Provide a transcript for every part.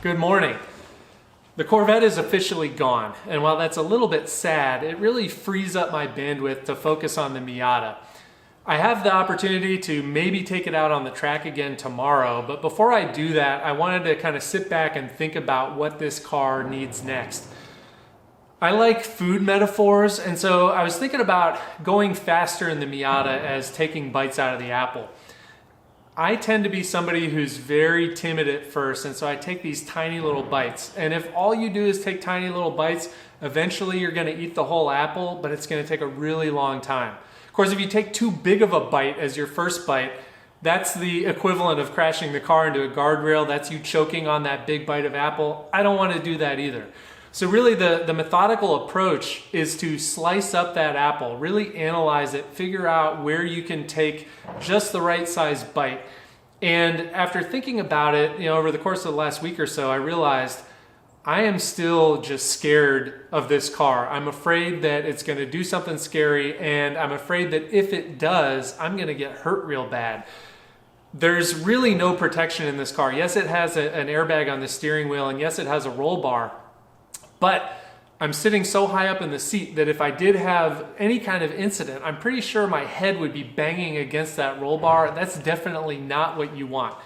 Good morning. The Corvette is officially gone, and while that's a little bit sad, it really frees up my bandwidth to focus on the Miata. I have the opportunity to maybe take it out on the track again tomorrow, but before I do that, I wanted to kind of sit back and think about what this car needs next. I like food metaphors, and so I was thinking about going faster in the Miata as taking bites out of the apple. I tend to be somebody who's very timid at first, and so I take these tiny little bites. And if all you do is take tiny little bites, eventually you're gonna eat the whole apple, but it's gonna take a really long time. Of course, if you take too big of a bite as your first bite, that's the equivalent of crashing the car into a guardrail. That's you choking on that big bite of apple. I don't wanna do that either. So really the methodical approach is to slice up that apple, really analyze it, figure out where you can take just the right size bite. And after thinking about it, over the course of the last week or so, I realized I am still just scared of this car. I'm afraid that it's gonna do something scary, and I'm afraid that if it does, I'm gonna get hurt real bad. There's really no protection in this car. Yes, it has an airbag on the steering wheel, and yes, it has a roll bar. But I'm sitting so high up in the seat that if I did have any kind of incident, I'm pretty sure my head would be banging against that roll bar. That's definitely not what you want.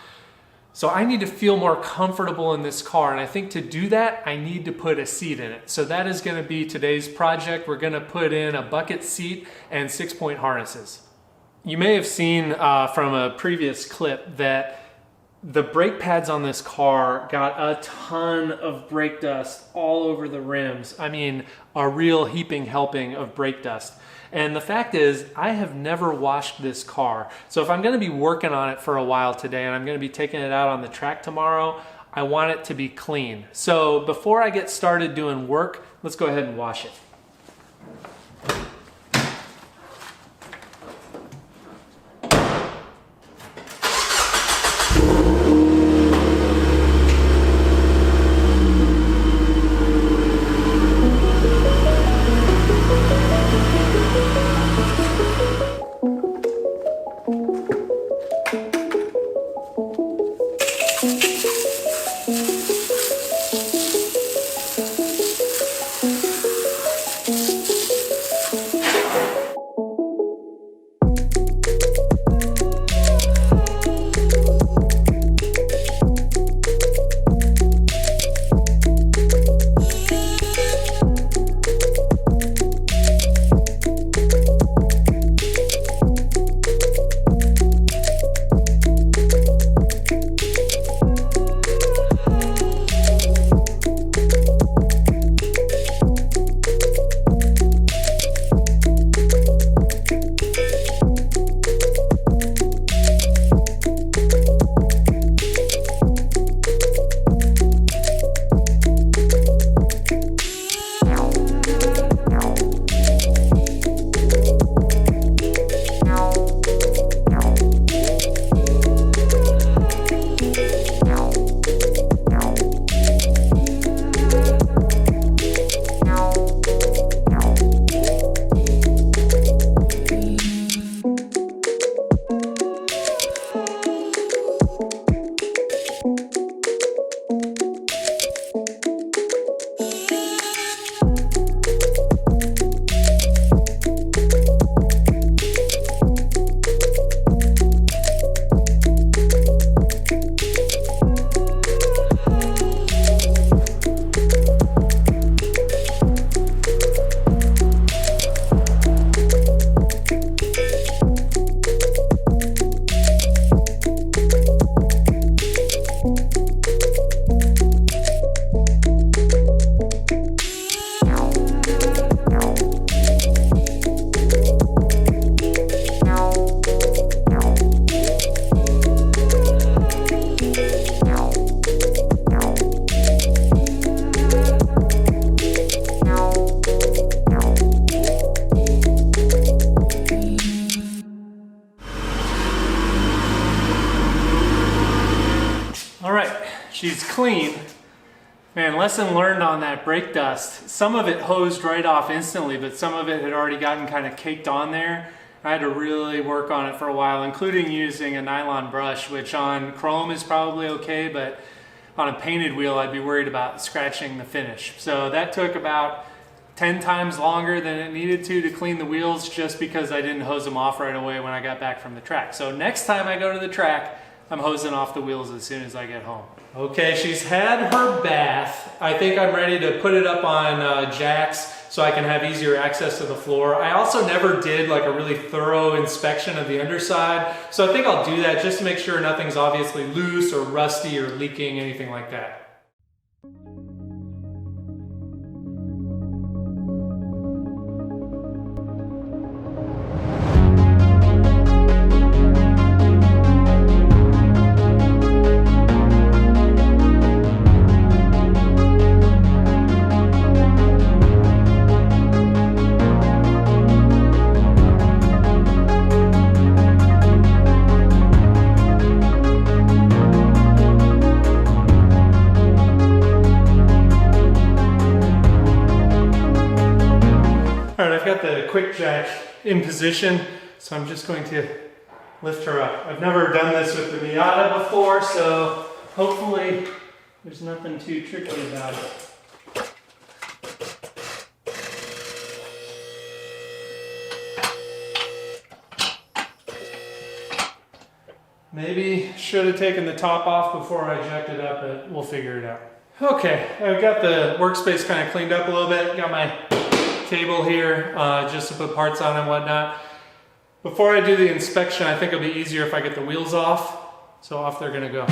So I need to feel more comfortable in this car, and I think to do that, I need to put a seat in it. So that is gonna be today's project. We're gonna put in a bucket seat and 6-point harnesses. You may have seen from a previous clip that the brake pads on this car got a ton of brake dust all over the rims. I mean, a real heaping helping of brake dust. And the fact is, I have never washed this car. So if I'm gonna be working on it for a while today and I'm gonna be taking it out on the track tomorrow, I want it to be clean. So before I get started doing work, let's go ahead and wash it. She's clean. Man, lesson learned on that brake dust. Some of it hosed right off instantly, but some of it had already gotten kind of caked on there. I had to really work on it for a while, including using a nylon brush, which on chrome is probably okay, but on a painted wheel, I'd be worried about scratching the finish. So that took about 10 times longer than it needed to clean the wheels, just because I didn't hose them off right away when I got back from the track. So next time I go to the track, I'm hosing off the wheels as soon as I get home. Okay, she's had her bath. I think I'm ready to put it up on jacks so I can have easier access to the floor. I also never did like a really thorough inspection of the underside, so I think I'll do that just to make sure nothing's obviously loose or rusty or leaking, anything like that. Quick jack in position, so I'm just going to lift her up. I've never done this with the Miata before, so hopefully there's nothing too tricky about it. Maybe should have taken the top off before I jacked it up, but we'll figure it out. Okay, I've got the workspace kind of cleaned up a little bit. Got my table here just to put parts on and whatnot. Before I do the inspection, I think it'll be easier if I get the wheels off. So off they're gonna go.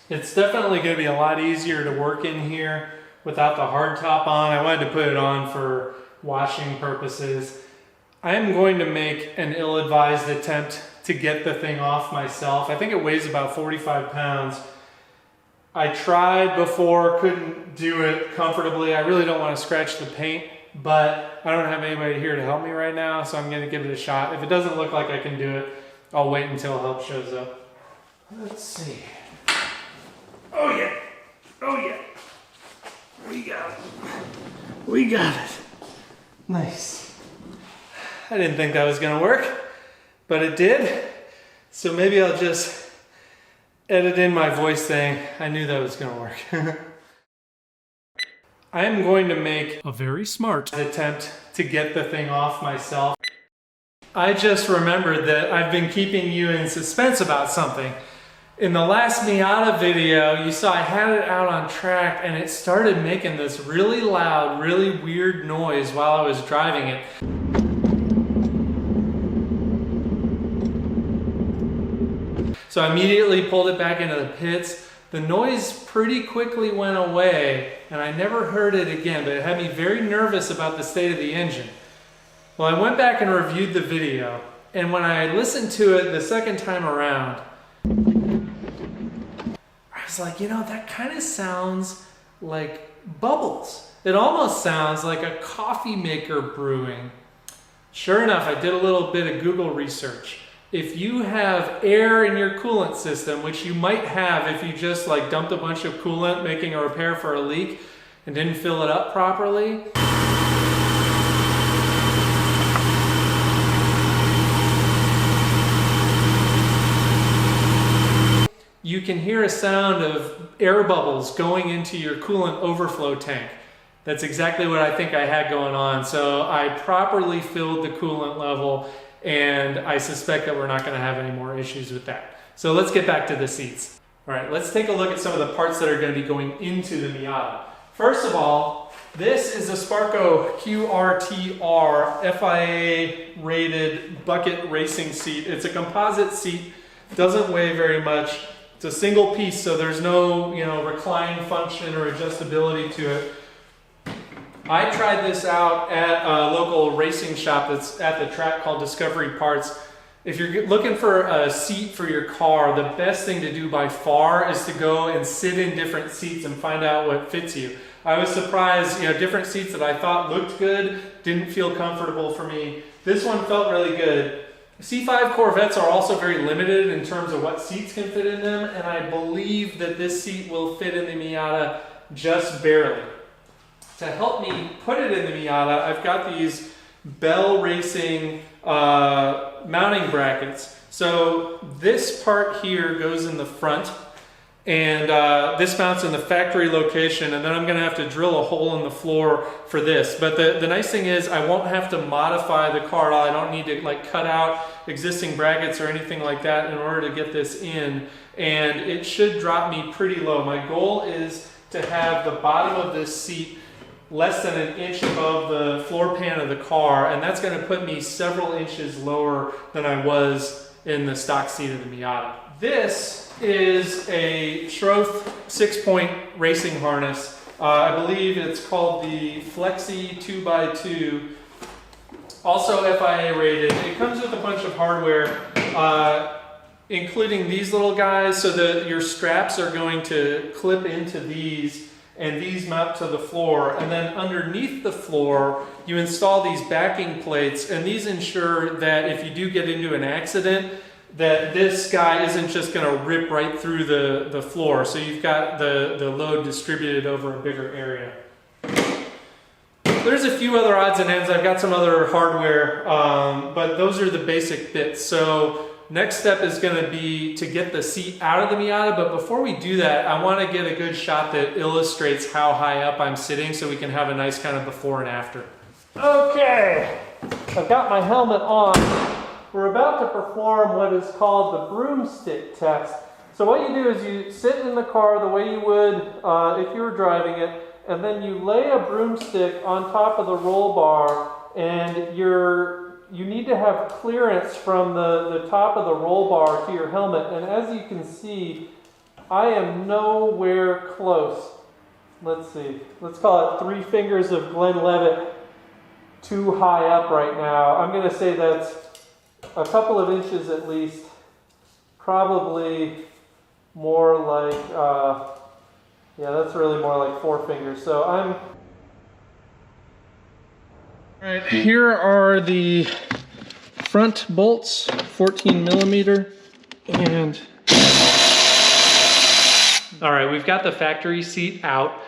It's definitely gonna be a lot easier to work in here without the hardtop on. I wanted to put it on for washing purposes. I am going to make an ill-advised attempt to get the thing off myself. I think it weighs about 45 pounds. I tried before, couldn't do it comfortably. I really don't want to scratch the paint, but I don't have anybody here to help me right now, so I'm gonna give it a shot. If it doesn't look like I can do it, I'll wait until help shows up. Let's see. Oh yeah, oh yeah. We got it. We got it. Nice. I didn't think that was gonna work, but it did. So maybe I'll just edit in my voice saying I knew that was gonna work. I am going to make a very smart attempt to get the thing off myself. I just remembered that I've been keeping you in suspense about something. In the last Miata video, you saw I had it out on track and it started making this really loud, really weird noise while I was driving it. So I immediately pulled it back into the pits. The noise pretty quickly went away and I never heard it again, but it had me very nervous about the state of the engine. Well, I went back and reviewed the video, and when I listened to it the second time around, I was like, you know, that kind of sounds like bubbles. It almost sounds like a coffee maker brewing. Sure enough, I did a little bit of Google research. If you have air in your coolant system, which you might have if you just like dumped a bunch of coolant making a repair for a leak and didn't fill it up properly, you can hear a sound of air bubbles going into your coolant overflow tank. That's exactly what I think I had going on. So I properly filled the coolant level, and I suspect that we're not gonna have any more issues with that. So let's get back to the seats. All right, let's take a look at some of the parts that are gonna be going into the Miata. First of all, this is a Sparco QRT-R FIA rated bucket racing seat. It's a composite seat, doesn't weigh very much. It's a single piece, so there's no, recline function or adjustability to it. I tried this out at a local racing shop that's at the track called Discovery Parts. If you're looking for a seat for your car, the best thing to do by far is to go and sit in different seats and find out what fits you. I was surprised, different seats that I thought looked good didn't feel comfortable for me. This one felt really good. C5 Corvettes are also very limited in terms of what seats can fit in them, and I believe that this seat will fit in the Miata just barely. To help me put it in the Miata, I've got these Bell Racing mounting brackets. So this part here goes in the front, and this mounts in the factory location, and then I'm going to have to drill a hole in the floor for this. But the nice thing is I won't have to modify the car at all. I don't need to like cut out existing brackets or anything like that in order to get this in, and it should drop me pretty low. My goal is to have the bottom of this seat less than an inch above the floor pan of the car, and that's going to put me several inches lower than I was in the stock seat of the Miata. This is a Schroth 6-point racing harness. I believe it's called the Flexi 2x2. Also FIA rated. It comes with a bunch of hardware, including these little guys, so that your straps are going to clip into these, and these mount to the floor, and then underneath the floor you install these backing plates, and these ensure that if you do get into an accident, that this guy isn't just going to rip right through the floor, so you've got the load distributed over a bigger area. There's a few other odds and ends. I've got some other hardware, but those are the basic bits. So next step is going to be to get the seat out of the Miata, but before we do that, I want to get a good shot that illustrates how high up I'm sitting so we can have a nice kind of before and after. Okay, I've got my helmet on. We're about to perform what is called the broomstick test. So what you do is you sit in the car the way you would if you were driving it, and then you lay a broomstick on top of the roll bar, and you need to have clearance from the top of the roll bar to your helmet. And as you can see, I am nowhere close. Let's see, let's call it 3 fingers of Glenn Levitt too high up right now. I'm going to say that's a couple of inches at least, probably more like, yeah, that's really more like 4 fingers. So all right, here are the front bolts, 14 millimeter, and all right, we've got the factory seat out.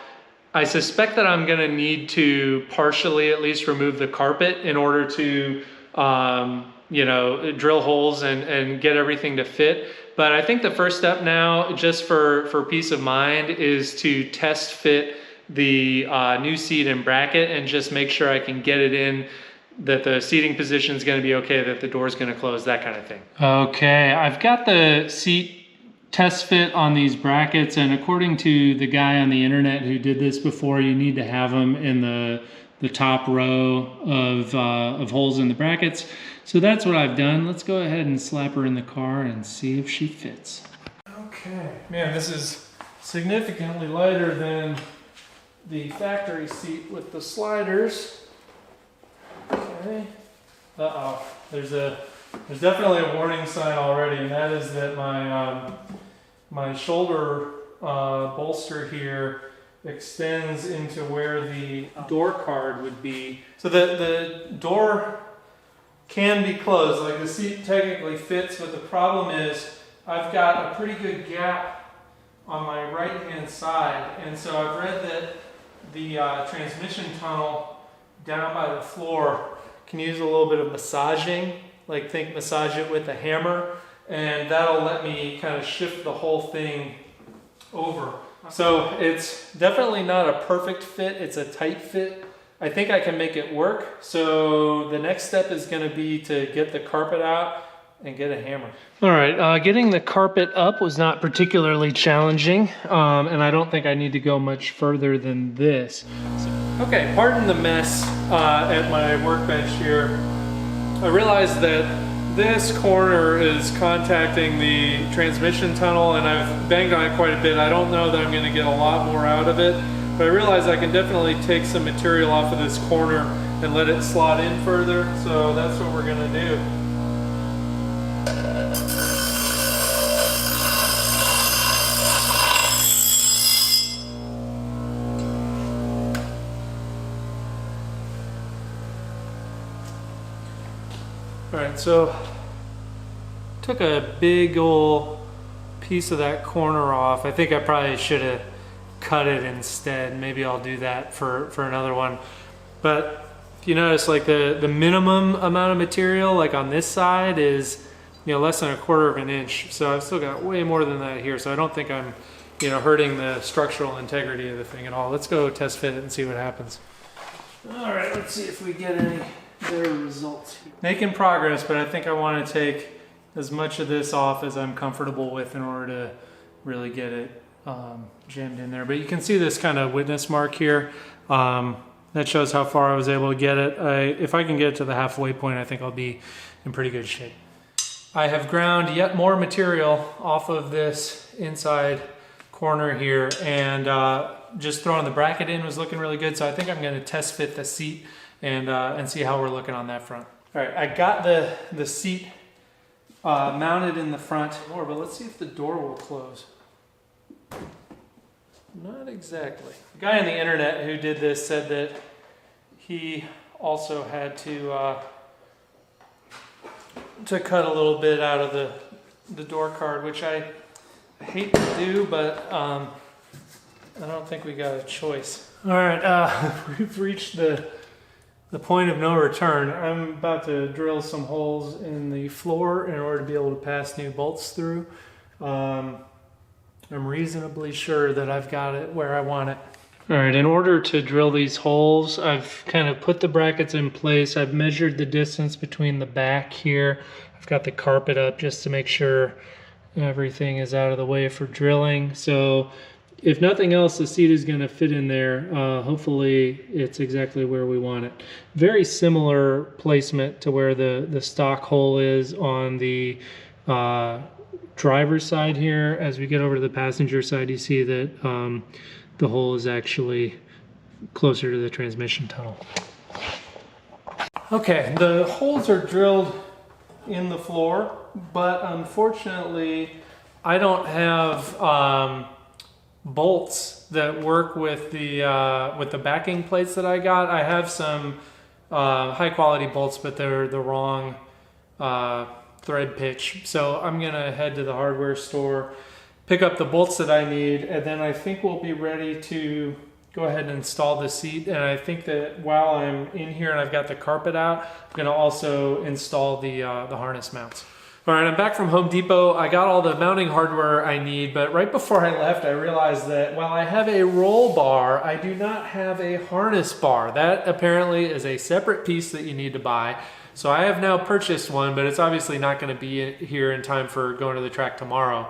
I suspect that I'm gonna need to partially at least remove the carpet in order to you know, drill holes and get everything to fit. But I think the first step now, just for peace of mind, is to test fit the new seat and bracket and just make sure I can get it in, that the seating position is going to be okay, that the door is going to close, that kind of thing. Okay, I've got the seat test fit on these brackets, and according to the guy on the internet who did this before, you need to have them in the top row of holes in the brackets. So that's what I've done. Let's go ahead and slap her in the car and see if she fits. Okay, man, this is significantly lighter than the factory seat with the sliders. Okay. Uh-oh, there's definitely a warning sign already, and that is that my shoulder bolster here extends into where the door card would be. So the door can be closed, like the seat technically fits, but the problem is I've got a pretty good gap on my right hand side, and so I've read that the transmission tunnel down by the floor can use a little bit of massaging, like think massage it with a hammer, and that'll let me kind of shift the whole thing over. So it's definitely not a perfect fit, it's a tight fit. I think I can make it work. So the next step is going to be to get the carpet out and get a hammer. All right, getting the carpet up was not particularly challenging, and I don't think I need to go much further than this. Okay, pardon the mess at my workbench here. I realized that this corner is contacting the transmission tunnel, and I've banged on it quite a bit. I don't know that I'm going to get a lot more out of it, but I realize I can definitely take some material off of this corner and let it slot in further, so that's what we're going to do. All right, so took a big old piece of that corner off. I think I probably should have cut it instead. Maybe I'll do that for another one. But if you notice, like the minimum amount of material like on this side is, you know, less than 1/4 of an inch. So I've still got way more than that here. So I don't think I'm, you know, hurting the structural integrity of the thing at all. Let's go test fit it and see what happens. All right, let's see if we get any better results. Making progress, but I think I want to take as much of this off as I'm comfortable with in order to really get it jammed in there. But you can see this kind of witness mark here. That shows how far I was able to get it. If I can get it to the halfway point, I think I'll be in pretty good shape. I have ground yet more material off of this inside corner here, and just throwing the bracket in was looking really good. So I think I'm going to test fit the seat and see how we're looking on that front. All right, I got the seat mounted in the front door, but let's see if the door will close. Not exactly. The guy on the internet who did this said that he also had to cut a little bit out of the door card, which I hate to do, but I don't think we got a choice. All right, we've reached the point of no return. I'm about to drill some holes in the floor in order to be able to pass new bolts through. I'm reasonably sure that I've got it where I want it. All right, in order to drill these holes, I've kind of put the brackets in place. I've measured the distance between the back here. I've got the carpet up just to make sure everything is out of the way for drilling. So if nothing else, the seat is going to fit in there. Hopefully it's exactly where we want it. Very similar placement to where the stock hole is on the driver's side here. As we get over to the passenger side, you see that the hole is actually closer to the transmission tunnel. Okay, the holes are drilled in the floor, but unfortunately I don't have bolts that work with the backing plates that I got. I have some high quality bolts, but they're the wrong thread pitch. So I'm gonna head to the hardware store, pick up the bolts that I need, and then I think we'll be ready to go ahead and install the seat. And I think that while I'm in here and I've got the carpet out, I'm gonna also install the harness mounts. All right, I'm back from Home Depot. I got all the mounting hardware I need, but right before I left, I realized that while I have a roll bar, I do not have a harness bar. That apparently is a separate piece that you need to buy. So I have now purchased one, but it's obviously not going to be here in time for going to the track tomorrow.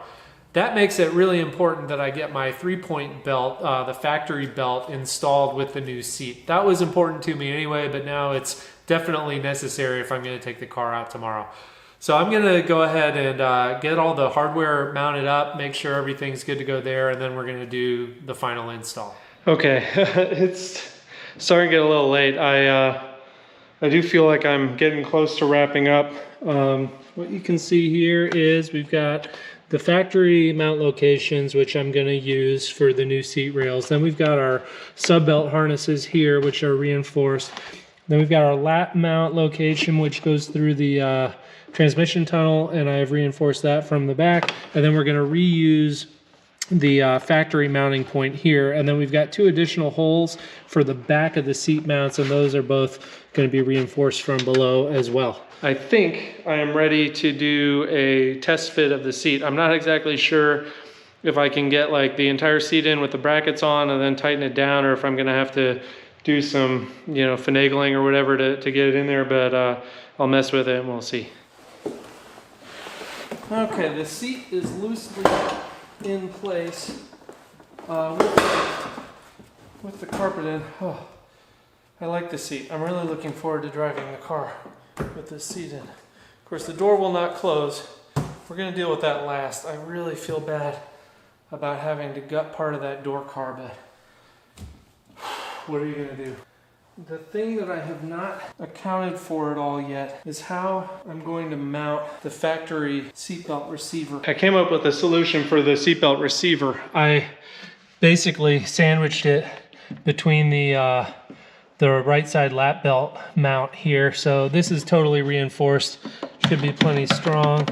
That makes it really important that I get my 3-point belt, the factory belt, installed with the new seat. That was important to me anyway, but now it's definitely necessary if I'm going to take the car out tomorrow. So I'm going to go ahead and get all the hardware mounted up, make sure everything's good to go there, and then we're going to do the final install. Okay, it's starting to get a little late. I do feel like I'm getting close to wrapping up. What you can see here is we've got the factory mount locations, which I'm going to use for the new seat rails. Then we've got our sub belt harnesses here, which are reinforced. Then we've got our lap mount location, which goes through the transmission tunnel, and I've reinforced that from the back. And then we're going to reuse the factory mounting point here. And then we've got 2 additional holes for the back of the seat mounts, and those are both going to be reinforced from below as well. I think I am ready to do a test fit of the seat. I'm not exactly sure if I can get like the entire seat in with the brackets on and then tighten it down, or if I'm going to have to do some, you know, finagling or whatever to get it in there, but I'll mess with it and we'll see. Okay, the seat is loosely in place with the carpet in. Oh, I like the seat. I'm really looking forward to driving the car with this seat in. Of course, the door will not close. We're going to deal with that last. I really feel bad about having to gut part of that door car, but what are you going to do? The thing that I have not accounted for at all yet is how I'm going to mount the factory seatbelt receiver. I came up with a solution for the seatbelt receiver. I basically sandwiched it between the right side lap belt mount here. So this is totally reinforced, should be plenty strong.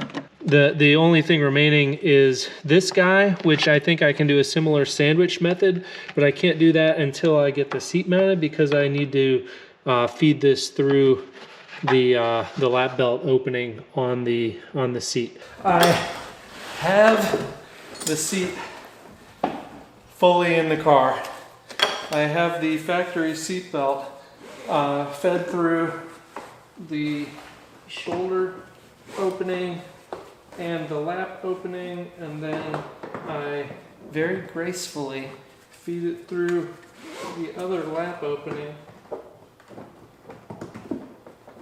The only thing remaining is this guy, which I think I can do a similar sandwich method, but I can't do that until I get the seat mounted because I need to feed this through the lap belt opening on the seat. I have the seat fully in the car. I have the factory seat belt fed through the shoulder opening and the lap opening, and then I very gracefully feed it through the other lap opening,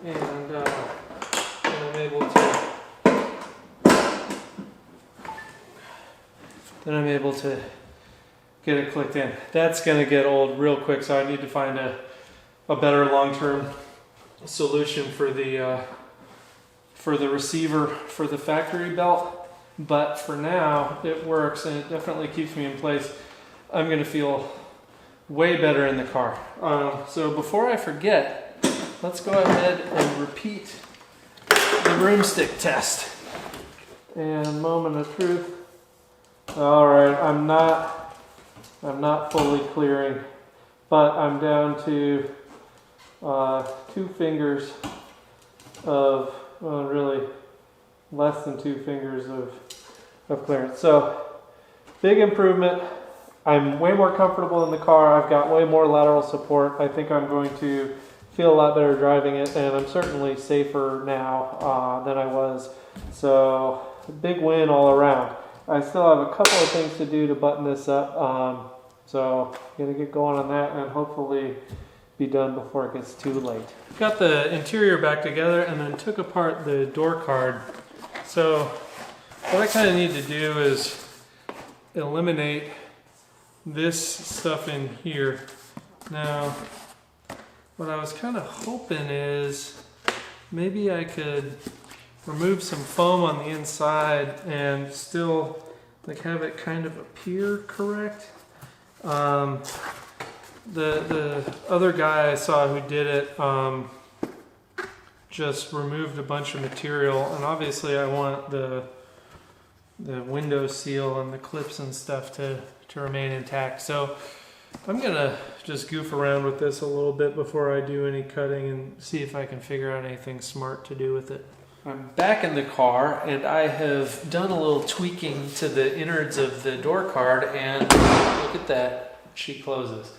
and then I'm able to get it clicked in. That's gonna get old real quick, so I need to find a better long-term solution for the receiver for the factory belt. But for now, it works and it definitely keeps me in place. I'm gonna feel way better in the car. So before I forget, let's go ahead and repeat the broomstick test. And moment of truth. All right, I'm not fully clearing, but I'm down to 2 fingers of, well, really less than 2 fingers of clearance. So big improvement. I'm way more comfortable in the car. I've got way more lateral support. I think I'm going to feel a lot better driving it, and I'm certainly safer now than I was. So big win all around. I still have a couple of things to do to button this up. So I'm gonna get going on that and hopefully be done before it gets too late. Got the interior back together and then took apart the door card. So what I kind of need to do is eliminate this stuff in here. Now, what I was kind of hoping is maybe I could remove some foam on the inside and still like have it kind of appear correct. The other guy I saw who did it just removed a bunch of material, and obviously I want the window seal and the clips and stuff to remain intact. So I'm gonna just goof around with this a little bit before I do any cutting and see if I can figure out anything smart to do with it. I'm back in the car and I have done a little tweaking to the innards of the door card, and look at that, she closes.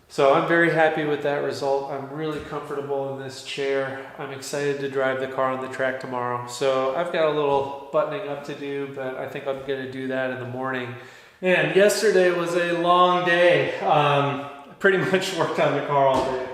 So I'm very happy with that result. I'm really comfortable in this chair. I'm excited to drive the car on the track tomorrow. So I've got a little buttoning up to do, but I think I'm gonna do that in the morning. And yesterday was a long day. Pretty much worked on the car all day.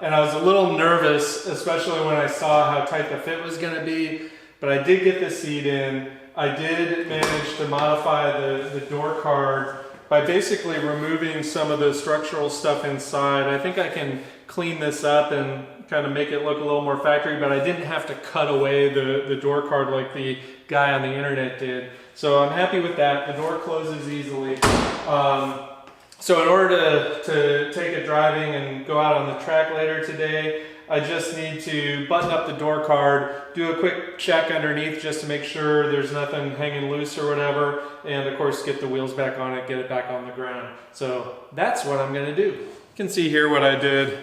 And I was a little nervous, especially when I saw how tight the fit was gonna be, but I did get the seat in. I did manage to modify the door card by basically removing some of the structural stuff inside. I think I can clean this up and kind of make it look a little more factory, but I didn't have to cut away the door card like the guy on the internet did. So I'm happy with that. The door closes easily. So in order to take it driving and go out on the track later today, I just need to button up the door card, do a quick check underneath just to make sure there's nothing hanging loose or whatever, and of course get the wheels back on it, get it back on the ground. So that's what I'm gonna do. You can see here what I did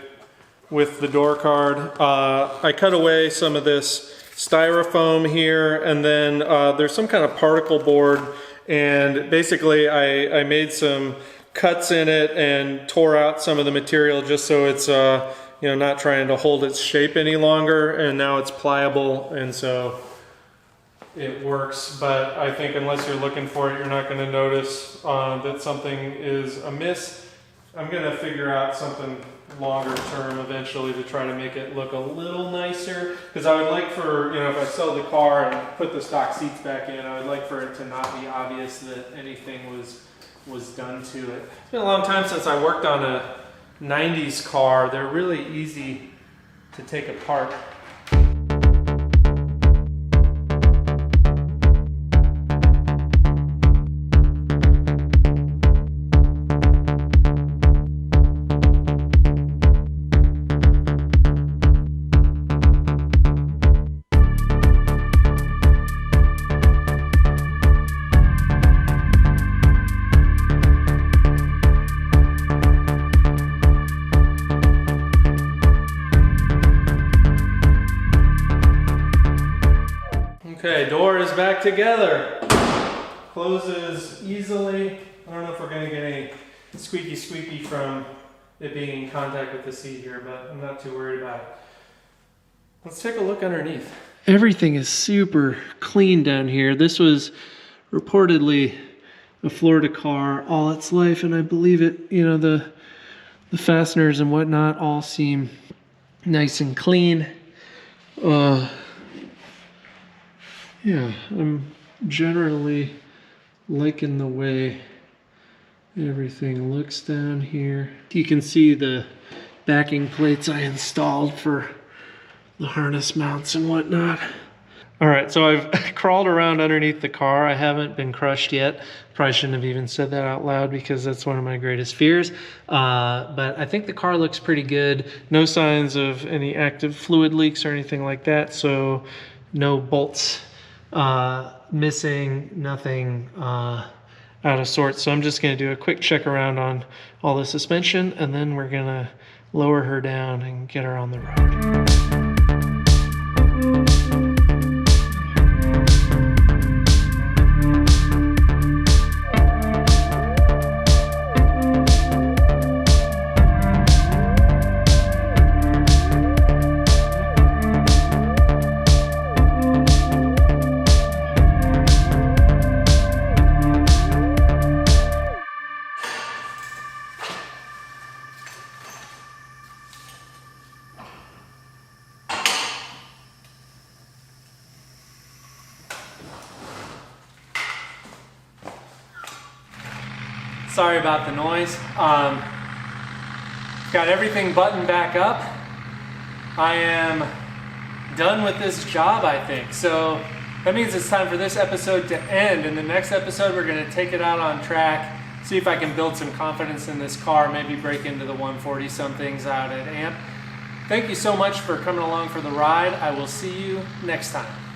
with the door card. I cut away some of this styrofoam here, and then there's some kind of particle board, and basically I made some cuts in it and tore out some of the material just so it's not trying to hold its shape any longer, and now it's pliable, and so it works. But I think unless you're looking for it, you're not going to notice that something is amiss. I'm going to figure out something longer term eventually to try to make it look a little nicer, because I would like for, if I sell the car and put the stock seats back in, I would like for it to not be obvious that anything was done to it. It's been a long time since I worked on a 90s car. They're really easy to take apart. Okay, door is back together. Closes easily. I don't know if we're going to get any squeaky from it being in contact with the seat here, but I'm not too worried about it. Let's take a look underneath. Everything is super clean down here. This was reportedly a Florida car all its life, and I believe it, you know, the fasteners and whatnot all seem nice and clean. Yeah, I'm generally liking the way everything looks down here. You can see the backing plates I installed for the harness mounts and whatnot. All right, so I've crawled around underneath the car. I haven't been crushed yet. Probably shouldn't have even said that out loud because that's one of my greatest fears. But I think the car looks pretty good. No signs of any active fluid leaks or anything like that. So no bolts missing, nothing out of sorts. So I'm just gonna do a quick check around on all the suspension, and then we're gonna lower her down and get her on the road. Sorry about the noise. Got everything buttoned back up. I am done with this job, I think. So that means it's time for this episode to end. In the next episode, we're going to take it out on track, see if I can build some confidence in this car, maybe break into the 140 somethings out at AMP. Thank you so much for coming along for the ride. I will see you next time.